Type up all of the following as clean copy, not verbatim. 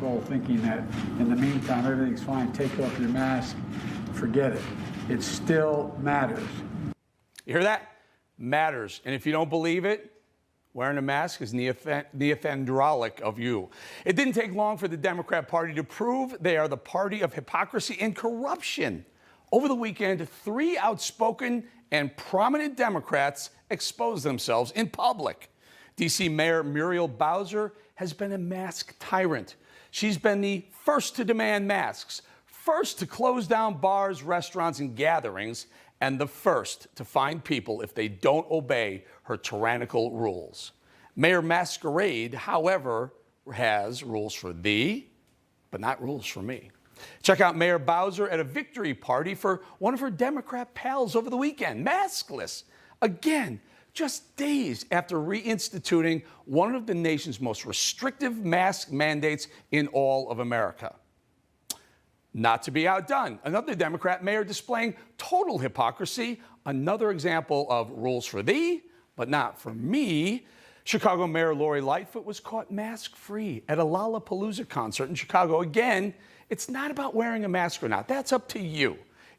wonderful thinking that in the meantime, everything's fine, take off your mask, forget it. It still matters. You hear that? Matters. And if you don't believe it, wearing a mask is neophendralic of you. It didn't take long for the Democrat Party to prove they are the party of hypocrisy and corruption. Over the weekend, 3 outspoken and prominent Democrats exposed themselves in public. D.C. Mayor Muriel Bowser has been a mask tyrant. She's been the first to demand masks, first to close down bars, restaurants, and gatherings, and the first to fine people if they don't obey her tyrannical rules. Mayor Masquerade, however, has rules for thee, but not rules for me. Check out Mayor Bowser at a victory party for one of her Democrat pals over the weekend, maskless. Again, just days after reinstituting one of the nation's most restrictive mask mandates in all of America. Not to be outdone, another Democrat mayor displaying total hypocrisy, another example of rules for thee, but not for me. Chicago Mayor Lori Lightfoot was caught mask-free at a Lollapalooza concert in Chicago. Again, it's not about wearing a mask or not. That's up to you.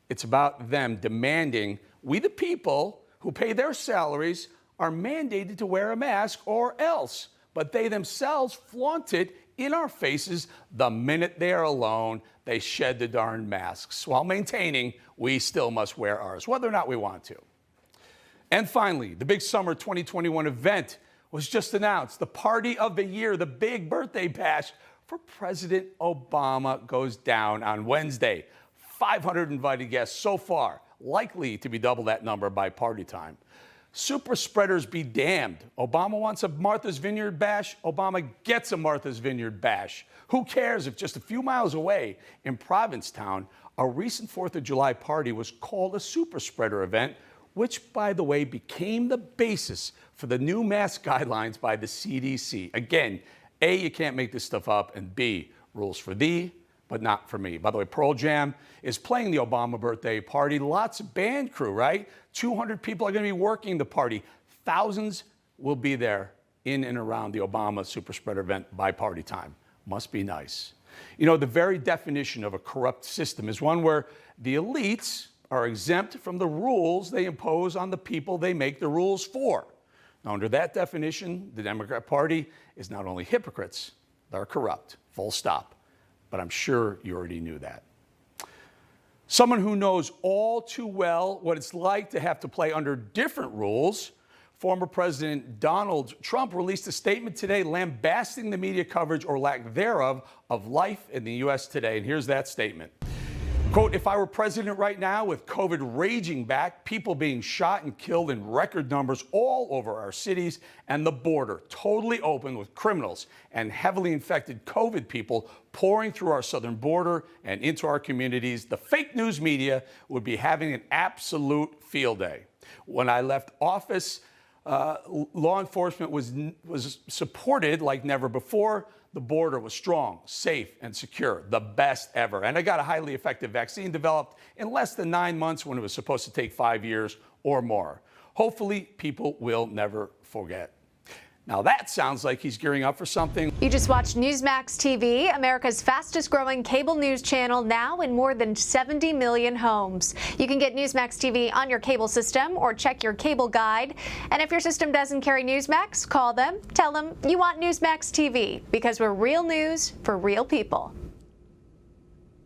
It's about them demanding we, the people who pay their salaries, are mandated to wear a mask or else. But they themselves flaunt it in our faces the minute they are alone. They shed the darn masks while maintaining we still must wear ours, whether or not we want to. And finally, the big summer 2021 event was just announced. The party of the year, the big birthday bash for President Obama goes down on Wednesday. 500 invited guests so far, likely to be double that number by party time. Super spreaders be damned. Obama wants a Martha's Vineyard bash. Obama gets a Martha's Vineyard bash. Who cares if just a few miles away in Provincetown, a recent 4th of July party was called a super spreader event, which, by the way, became the basis for the new mask guidelines by the CDC. Again, A, you can't make this stuff up, and B, rules for thee, but not for me. By the way, Pearl Jam is playing the Obama birthday party. Lots of band crew, right? 200 people are going to be working the party. Thousands will be there in and around the Obama super spreader event by party time. Must be nice. You know, the very definition of a corrupt system is one where the elites are exempt from the rules they impose on the people they make the rules for. Now, under that definition, the Democrat Party is not only hypocrites, they're corrupt, full stop. But I'm sure you already knew that. Someone who knows all too well what it's like to have to play under different rules, former President Donald Trump released a statement today lambasting the media coverage or lack thereof of life in the U.S. today. And here's that statement. Quote, if I were president right now with COVID raging back, people being shot and killed in record numbers all over our cities, and the border totally open with criminals and heavily infected COVID people pouring through our southern border and into our communities, the fake news media would be having an absolute field day. When I left office, law enforcement was supported like never before. The border was strong, safe, and secure, the best ever. And I got a highly effective vaccine developed in less than 9 months when it was supposed to take 5 years or more. Hopefully, people will never forget. Now that sounds like he's gearing up for something. You just watched Newsmax TV, America's fastest growing cable news channel, now in more than 70 million homes. You can get Newsmax TV on your cable system or check your cable guide. And if your system doesn't carry Newsmax, call them, tell them you want Newsmax TV, because we're real news for real people.